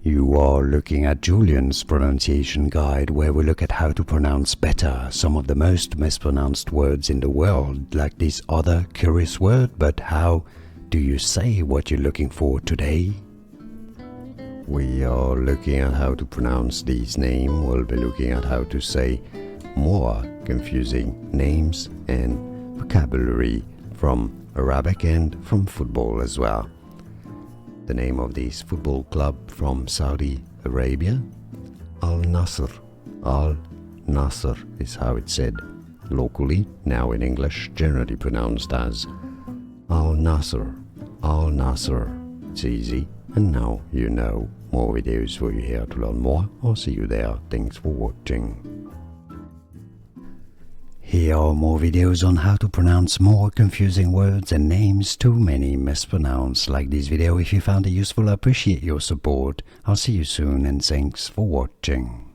You are looking at Julian's pronunciation guide, where we look at how to pronounce better some of the most mispronounced words in the world, like this other curious word. But how do you say what you're looking for today? We are looking at how to pronounce these names. We'll be looking at how to say more confusing names and vocabulary from Arabic and from football as well. The name of this football club from Saudi Arabia, Al-Nassr. Al-Nassr is how it's said locally, now in English, generally pronounced as Al-Nassr. Al-Nassr. It's easy, and now you know. More videos for you here to learn more. I'll see you there. Thanks for watching. Here are more videos on how to pronounce more confusing words and names too many mispronounced. Like this video if you found it useful. I appreciate your support. I'll see you soon and thanks for watching.